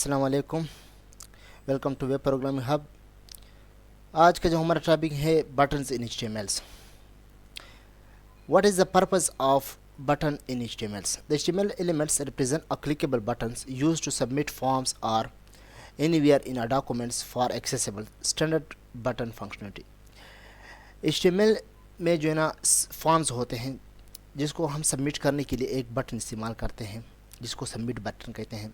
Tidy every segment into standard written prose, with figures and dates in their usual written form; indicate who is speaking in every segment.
Speaker 1: अस्सलाम वालेकुम। Welcome to web programming hub. आज का जो हमारा टॉपिक है buttons in HTMLs। What is the purpose of button in HTMLs? The HTML elements represent a clickable buttons used to submit forms or anywhere in a documents for accessible standard button functionality। HTML में जो है ना forms होते हैं जिसको हम submit करने के लिए एक बटन इस्तेमाल करते हैं जिसको सबमिट बटन कहते हैं।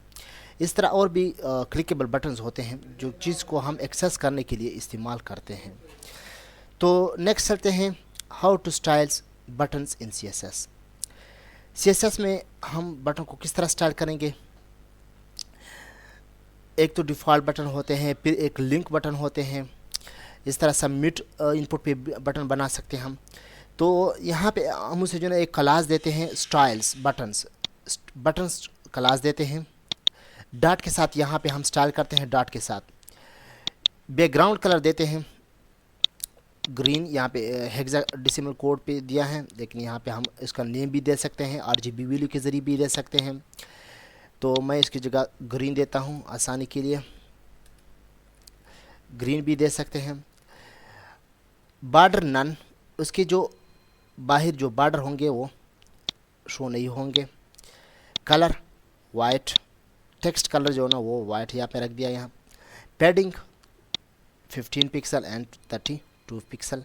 Speaker 1: इस तरह और भी क्लिकेबल बटन्स होते हैं जो चीज़ को हम एक्सेस करने के लिए इस्तेमाल करते हैं। तो नेक्स्ट चलते हैं how to styles buttons in CSS में हम बटन को किस तरह स्टाइल करेंगे। एक तो डिफ़ॉल्ट बटन होते हैं, फिर एक लिंक बटन होते हैं। इस तरह सबमिट इनपुट पे बटन बना सकते हैं हम। तो यहाँ पे हम उसे जो है एक क्लास देते हैं स्टाइल्स बटन्स क्लास देते हैं डॉट के साथ। यहाँ पे हम स्टाइल करते हैं डॉट के साथ। बैकग्राउंड कलर देते हैं ग्रीन। यहाँ पे हेक्साडेसिमल कोड पे दिया है, लेकिन यहाँ पे हम इसका नेम भी दे सकते हैं, RGB वैल्यू के ज़रिए भी दे सकते हैं। तो मैं इसकी जगह ग्रीन देता हूँ आसानी के लिए, ग्रीन भी दे सकते हैं। बॉर्डर नन, उसके जो बाहर जो बॉर्डर होंगे वो शो नहीं होंगे। कलर वाइट, टेक्स्ट कलर जो है ना वो वाइट यहाँ पे रख दिया। यहाँ पैडिंग 15 पिक्सल एंड 32 पिक्सल,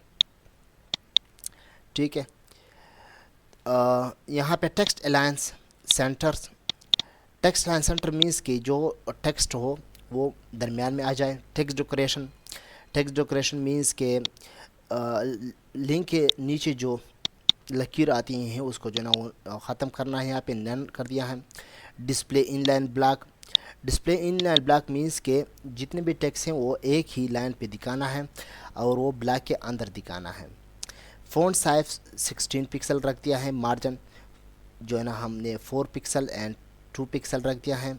Speaker 1: ठीक है। यहाँ पे text alliance centre, text alliance centre means कि जो टेक्स्ट हो वो दरमियान में आ जाए। टेक्स्ट डेकोरेशन मीन्स के लिंक के नीचे जो लकीर आती हैं उसको जो ना वो ख़त्म करना है, यहाँ पे नन कर दिया है। Display inline block, display inline block means के जितने भी टेक्स्ट हैं वो एक ही लाइन पे दिखाना है और वो ब्लॉक के अंदर दिखाना है। फ़ॉन्ट साइज 16 पिक्सल रख दिया है। मार्जिन जो है ना हमने 4 पिक्सल एंड 2 पिक्सल रख दिया है।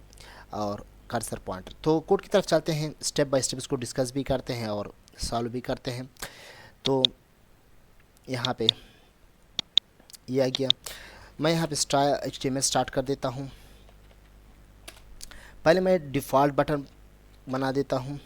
Speaker 1: और कर्सर पॉइंटर। तो कोड की तरफ चलते हैं, स्टेप बाय स्टेप इसको डिस्कस भी करते हैं और सॉल्व भी करते हैं। तो यहाँ पे ये आ गया। मैं यहाँ पे HTML स्टार्ट कर देता हूँ। पहले मैं डिफ़ॉल्ट बटन बना देता हूँ।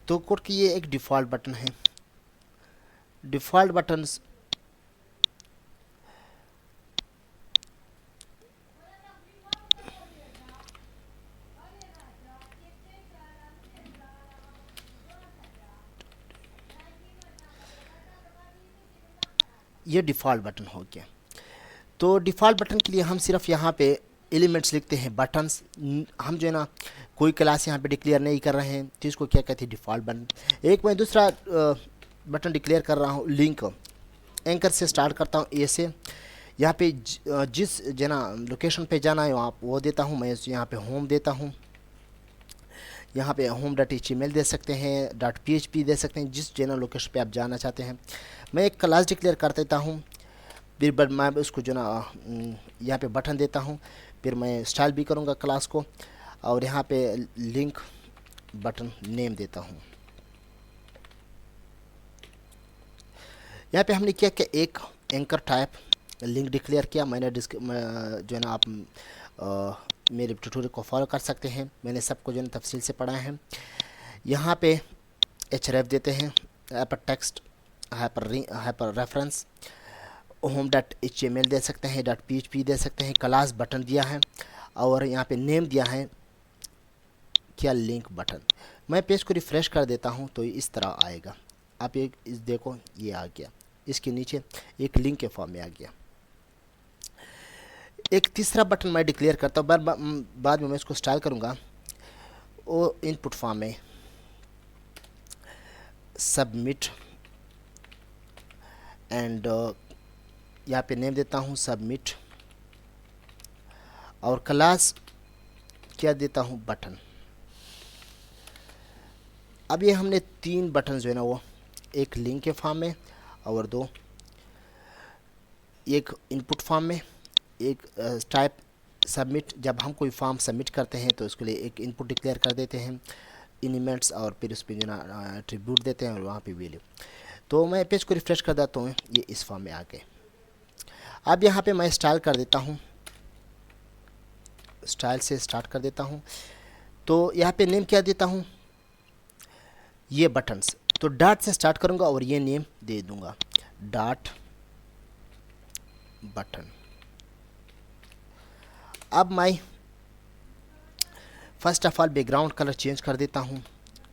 Speaker 1: तो कोड की ये एक डिफ़ॉल्ट बटन है। डिफ़ॉल्ट बटन्स ये डिफ़ॉल्ट बटन हो गया। तो डिफ़ॉल्ट बटन के लिए हम सिर्फ यहाँ पे एलिमेंट्स लिखते हैं बटन्स। हम जो है ना कोई क्लास यहाँ पे डिक्लेयर नहीं कर रहे हैं, तो इसको क्या कहते हैं डिफ़ॉल्ट बटन। एक मैं दूसरा बटन डिक्लेयर कर रहा हूँ लिंक। एंकर से स्टार्ट करता हूँ ए से। यहाँ पे जिस जो ना लोकेशन पे जाना है वहाँ वो देता हूँ। मैं यहाँ पे होम देता हूँ। यहाँ पे home.html दे सकते हैं, .php दे सकते हैं, जिस जो ना लोकेशन पे आप जाना चाहते हैं। मैं एक क्लास डिक्लेयर कर देता हूँ, फिर मैं उसको जो ना यहाँ पे बटन देता हूँ। फिर मैं स्टाइल भी करूँगा क्लास को और यहाँ पे लिंक बटन नेम देता हूँ। यहाँ पे हमने क्या क्या एक एंकर टाइप लिंक डिक्लेयर किया। मैंने जो है ना आप मेरे ट्यूटोरियल को फॉलो कर सकते हैं, मैंने सबको जो है तफसील से पढ़ा है। यहाँ पे href देते हैं, hyper text, hyper reference, home.html दे सकते हैं, .php दे सकते हैं, क्लास बटन दिया है और यहाँ पे नेम दिया है क्या लिंक बटन। मैं पेज को रिफ़्रेश कर देता हूँ तो इस तरह आएगा। आप एक इस देखो ये आ गया, इसके नीचे एक लिंक के फॉर्म में आ गया। एक तीसरा बटन मैं डिक्लेयर करता हूँ, बाद में मैं इसको स्टाइल करूँगा। वो इनपुट फॉर्म में सबमिट एंड यहाँ पे नेम देता हूँ सबमिट और क्लास क्या देता हूँ बटन। अब ये हमने 3 बटन जो है ना वो एक लिंक के फॉर्म में और 2 एक इनपुट फॉर्म में, एक टाइप सबमिट, जब हम कोई फॉर्म सबमिट करते हैं तो उसके लिए एक इनपुट डिक्लेयर कर देते हैं एलिमेंट्स, और फिर उस पर जो ना एट्रीब्यूट देते हैं और वहाँ पे वैल्यू। तो मैं पेज को रिफ्रेश कर देता हूँ, ये इस फॉर्म में आ गए। अब यहाँ पे मैं स्टाइल कर देता हूँ, स्टाइल से स्टार्ट कर देता हूँ। तो यहाँ पे नेम क्या देता हूँ, ये बटन्स, तो डॉट से स्टार्ट करूँगा और ये नेम दे दूँगा, डॉट बटन। अब मैं first of all background colour change कर देता हूँ,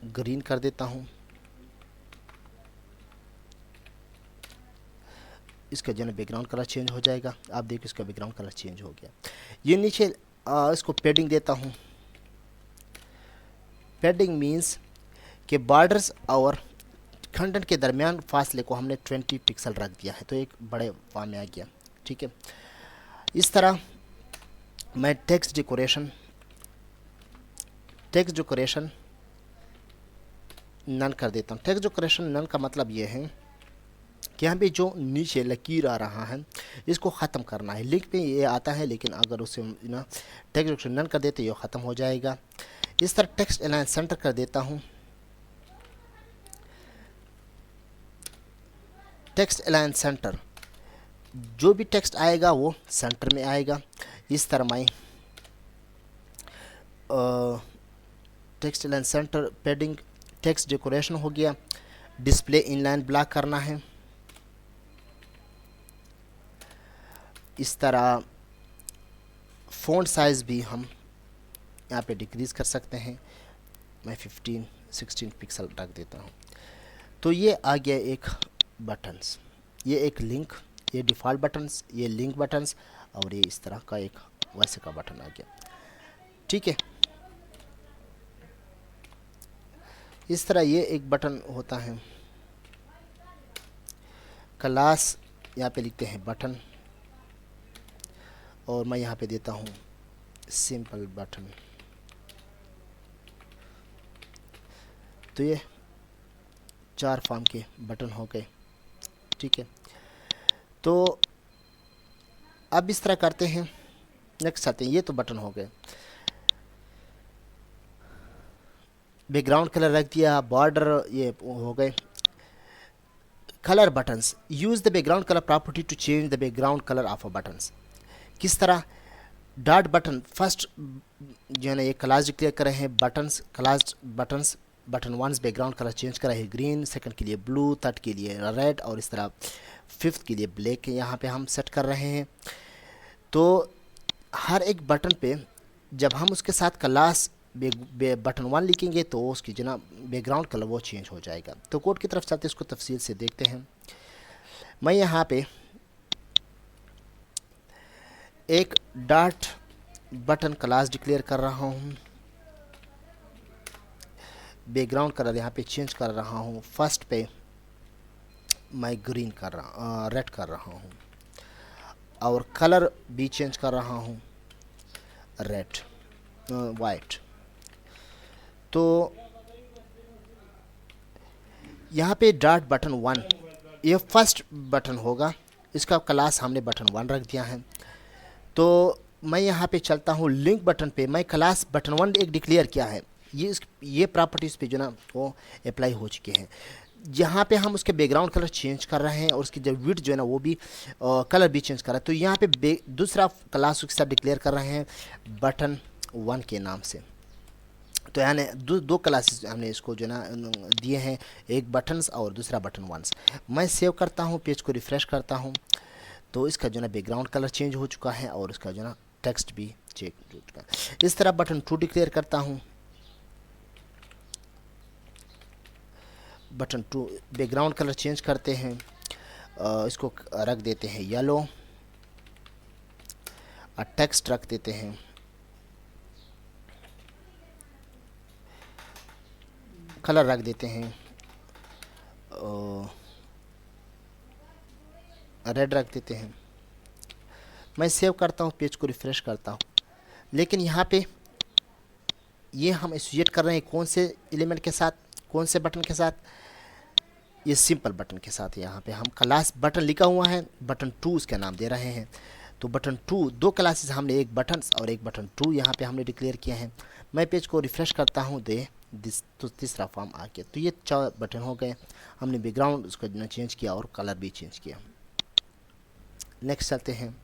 Speaker 1: ग्रीन कर देता हूँ। इसका जो है बैकग्राउंड कलर चेंज हो जाएगा, आप देखिए इसका बैकग्राउंड कलर चेंज हो गया। ये नीचे इसको पैडिंग देता हूँ। पैडिंग मीन्स कि बॉर्डर्स और खंडन के दरमियान फासले को हमने 20 पिक्सल रख दिया है, तो एक बड़े फॉर्म में आ गया। ठीक है, इस तरह मैं टेक्स्ट डेकोरेशन नन कर देता हूँ। टेक्स्ट डेकोरेशन नन का मतलब ये है कि यहाँ पे जो नीचे लकीर आ रहा है इसको ख़त्म करना है। लिंक पे ये आता है, लेकिन अगर उसे ना टेक्स्ट डेकोरेशन नन कर देते ये ख़त्म हो जाएगा। इस तरह टेक्स्ट अलाइन सेंटर कर देता हूँ। टेक्स्ट अलाइन सेंटर, जो भी टेक्स्ट आएगा वो सेंटर में आएगा। इस तरह मैं text align centre, padding, text decoration हो गया। डिस्प्ले इनलाइन ब्लॉक करना है। इस तरह फ़ॉन्ट साइज़ भी हम यहाँ पे डिक्रीज़ कर सकते हैं। मैं 15-16 पिक्सल रख देता हूँ। तो ये आ गया एक बटन्स, ये एक लिंक, ये डिफ़ॉल्ट बटन्स, ये लिंक बटन्स, और ये इस तरह का एक वैसे का बटन आ गया। ठीक है, इस तरह ये एक बटन होता है। क्लास यहाँ पे लिखते हैं बटन, और मैं यहाँ पे देता हूँ सिंपल बटन। तो ये 4 फॉर्म के बटन हो गए। ठीक है, तो अब इस तरह करते हैं। नेक्स्ट आते हैं, ये तो बटन हो गए। बैकग्राउंड कलर रख दिया, बॉर्डर ये हो गए। Colour buttons, use the background colour property to change the background colour of a buttons. किस तरह, डॉट बटन फर्स्ट जो है ना ये क्लास डिक्लेयर कर रहे हैं buttons, class buttons, button 1 background colour change करा है ग्रीन, सेकंड के लिए ब्लू, थर्ड के लिए रेड, और इस तरह फिफ्थ के लिए ब्लैक यहाँ पे हम सेट कर रहे हैं। तो हर एक बटन पे जब हम उसके साथ क्लास बटन 1 लिखेंगे तो उसकी जो ना बैकग्राउंड कलर वो चेंज हो जाएगा। तो कोड की तरफ चलते इसको तफसील से देखते हैं। मैं यहाँ पे एक डॉट बटन क्लास डिक्लेयर कर रहा हूँ। बैकग्राउंड कलर यहाँ पे चेंज कर रहा हूँ। फर्स्ट पे मैं ग्रीन कर रहा, रेड कर रहा हूँ, और कलर भी चेंज कर रहा हूँ रेड, वाइट। तो यहाँ पे डॉट बटन 1 ये फर्स्ट बटन होगा, इसका क्लास हमने बटन 1 रख दिया है। तो मैं यहाँ पे चलता हूँ लिंक बटन पे। मैं क्लास बटन 1 एक डिक्लेयर किया है, ये प्रॉपर्टीज़ पे जो ना वो अप्लाई हो चुके हैं। यहाँ पे हम उसके बैकग्राउंड कलर चेंज कर रहे हैं, और उसकी जो विड्थ जो है ना वो भी कलर भी चेंज कर रहा है। तो यहाँ पे दूसरा क्लास उसके साथ डिक्लेयर कर रहे हैं बटन 1 के नाम से। तो यानी दो क्लासेस हमने इसको जो ना दिए हैं, एक बटन्स और दूसरा बटन 1। मैं सेव करता हूँ, पेज को रिफ़्रेश करता हूँ, तो इसका जो ना बैकग्राउंड कलर चेंज हो चुका है, और इसका जो ना टेक्स्ट भी चेंज हो चुका है। इस तरह बटन 2 डिक्लेयर करता हूँ। बटन 2 बैकग्राउंड कलर चेंज करते हैं, इसको रख देते हैं येलो, और टेक्स्ट रख देते हैं कलर रख देते हैं रेड रख देते हैं। मैं सेव करता हूँ, पेज को रिफ़्रेश करता हूँ। लेकिन यहाँ पे ये हम एसोसिएट कर रहे हैं कौन से एलिमेंट के साथ, कौन से बटन के साथ, ये सिंपल बटन के साथ। यहाँ पे हम क्लास बटन लिखा हुआ है, बटन 2 उसका नाम दे रहे हैं। तो बटन 2, दो क्लासेस हमने, एक बटन और एक बटन 2 यहाँ पे हमने डिक्लेयर किया है। मैं पेज को रिफ्रेश करता हूँ, तो तीसरा फॉर्म आ गया। तो ये 4 बटन हो गए। हमने बैकग्राउंड उसको चेंज किया और कलर भी चेंज किया। नेक्स्ट चलते हैं,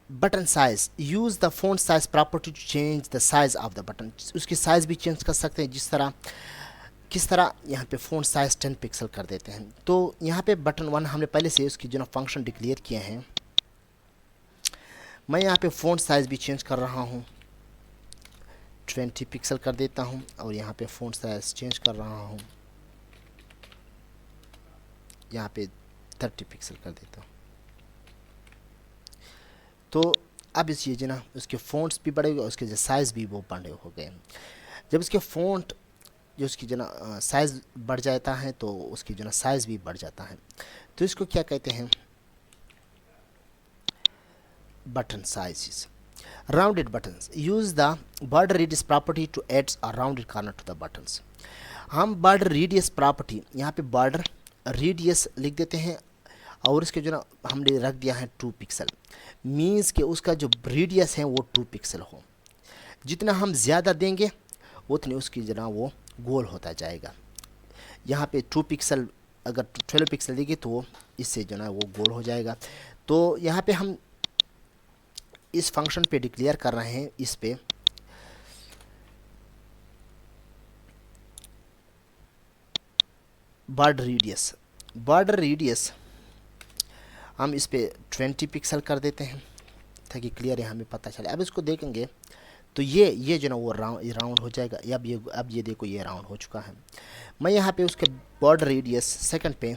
Speaker 1: button size. Use the font size property to change the size of the button. उसकी साइज़ भी चेंज कर सकते हैं, किस तरह यहाँ पे फ़ॉन्ट साइज 10 पिक्सल कर देते हैं। तो यहाँ पे बटन 1 हमने पहले से उसकी जो ना फंक्शन डिक्लेयर किए हैं। मैं यहाँ पे फ़ॉन्ट साइज भी चेंज कर रहा हूँ, 20 पिक्सल कर देता हूँ, और यहाँ पे फ़ॉन्ट साइज चेंज कर रहा हूँ, यहाँ पे 30 पिक्सल कर देता हूँ। तो अब इस ये जो ना उसके फ़ॉन्ट्स भी बड़े हुए, उसके जो साइज़ भी वो बड़े हो गए। जब उसके फ़ॉन्ट जो उसकी जो ना साइज़ बढ़ जाता है तो उसकी जो ना साइज़ भी बढ़ जाता है। तो इसको क्या कहते हैं, button size. Rounded buttons. Use the border radius property to add a rounded corner to the buttons. हम बॉर्डर रेडियस प्रॉपर्टी, यहाँ पे बॉर्डर रेडियस लिख देते हैं और इसके जो ना हमने रख दिया है 2 पिक्सल। मीन्स कि उसका जो रेडियस है वो 2 पिक्सल हो। जितना हम ज़्यादा देंगे उतनी उसकी जो ना वो गोल होता जाएगा। यहाँ पे 2 पिक्सल, अगर 12 पिक्सल देंगे तो इससे जो ना वो गोल हो जाएगा। तो यहाँ पे हम इस फंक्शन पे डिक्लेयर कर रहे हैं, इस पे बॉर्डर रेडियस हम इस पे 20 पिक्सल कर देते हैं ताकि क्लियर है, हमें पता चले। अब इसको देखेंगे तो ये जो ना वो राउंड हो जाएगा। अब ये देखो ये राउंड हो चुका है। मैं यहाँ पे उसके बॉर्डर रेडियस सेकंड पे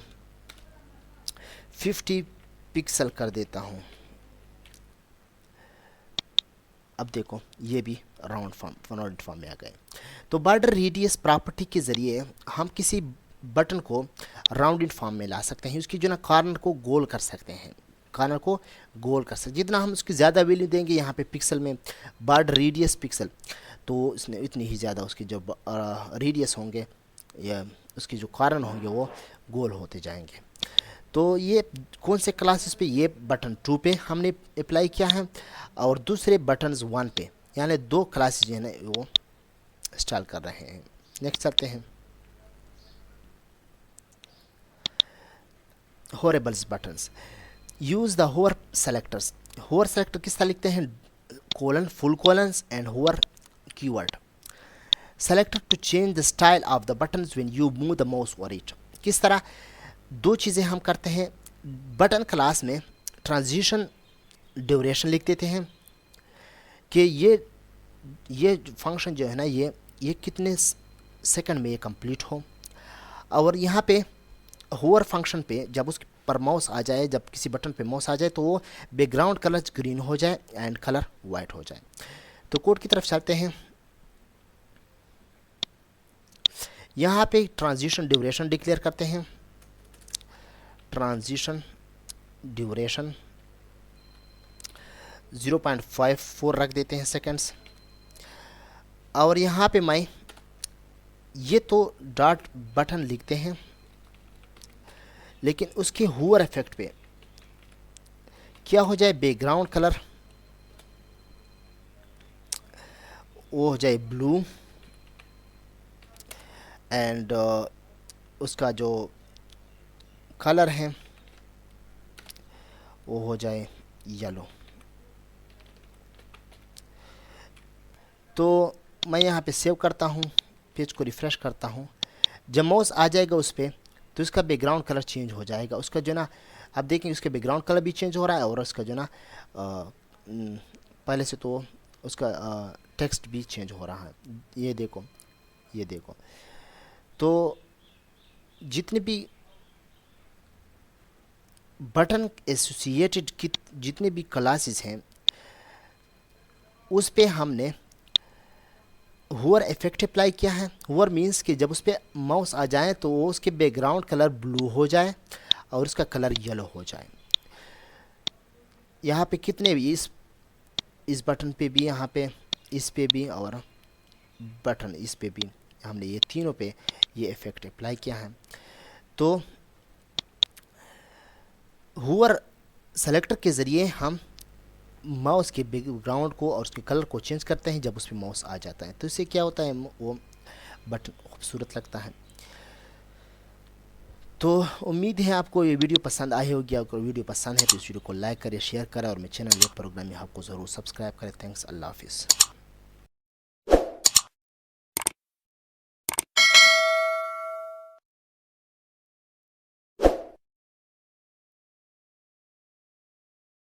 Speaker 1: 50 पिक्सल कर देता हूँ। अब देखो ये भी राउंड फॉर्म में आ गए। तो बॉर्डर रेडियस प्रॉपर्टी के ज़रिए हम किसी बटन को राउंडेड फॉर्म में ला सकते हैं। उसकी जो ना कॉर्नर को गोल कर सकते हैं, जितना हम उसकी ज़्यादा वैल्यू देंगे यहाँ पे पिक्सल में, बॉर्डर रेडियस पिक्सल, तो इसने इतनी ही ज़्यादा उसके जो रेडियस होंगे या उसके जो कॉर्नर होंगे वो गोल होते जाएंगे। तो ये कौन से क्लासेस पे, ये बटन 2 पे हमने अप्लाई किया है और दूसरे बटन्स 1 पे, यानी 2 क्लासेस जो है ना वो इंस्टॉल कर रहे हैं। नेक्स्ट चलते हैं, hoverables buttons. Use the hover selectors. Hover selector किस तरह लिखते हैं, colon, full colons and hover keyword. Selector to change the style of the buttons when you move the mouse over it. किस तरह 2 चीज़ें हम करते हैं। बटन क्लास में ट्रांजिशन ड्यूरेशन लिख देते हैं कि ये फंक्शन जो है ना ये कितने सेकंड में ये कंप्लीट हो। और यहाँ पे होवर फंक्शन पे जब उस पर माउस आ जाए, जब किसी बटन पे माउस आ जाए तो वो बैकग्राउंड कलर ग्रीन हो जाए एंड कलर वाइट हो जाए। तो कोड की तरफ चलते हैं। यहाँ पे ट्रांजिशन ड्यूरेशन डिक्लेयर करते हैं। ट्रांजिशन ड्यूरेशन 0.54 रख देते हैं सेकंड्स। और यहाँ पे मैं ये तो डॉट बटन लिखते हैं, लेकिन उसके होवर इफेक्ट पे क्या हो जाए, बैकग्राउंड कलर वो हो जाए ब्लू एंड उसका जो कलर है वो हो जाए येलो। तो मैं यहाँ पे सेव करता हूँ, पेज को रिफ़्रेश करता हूँ। जब माउस आ जाएगा उस पर तो उसका बैकग्राउंड कलर चेंज हो जाएगा। उसका जो ना आप देखेंगे उसके बैकग्राउंड कलर भी चेंज हो रहा है और उसका जो ना पहले से तो उसका टेक्स्ट भी चेंज हो रहा है। ये देखो। तो जितने भी बटन एसोसिएटेड की जितने भी क्लासेस हैं उस पे हमने होवर इफेक्ट अप्लाई किया है। होवर मीन्स कि जब उस पर माउस आ जाए तो वो उसके बैकग्राउंड कलर ब्लू हो जाए और उसका कलर येलो हो जाए। यहाँ पे कितने भी इस बटन पे भी, यहाँ पे इस पे भी और बटन इस पे भी हमने ये तीनों पे ये इफेक्ट अप्लाई किया है। तो होवर सेलेक्टर के ज़रिए हम माउस के बैकग्राउंड को और उसके कलर को चेंज करते हैं जब उस पर माउस आ जाता है, तो इससे क्या होता है, वो बटन खूबसूरत लगता है। तो उम्मीद है आपको ये वीडियो पसंद आई होगी। अगर वीडियो पसंद है तो इस वीडियो को लाइक करें, शेयर करें और मेरे चैनल वेब प्रोग्राम में आपको ज़रूर सब्सक्राइब करें। थैंक्स, अल्लाह हाफिज़।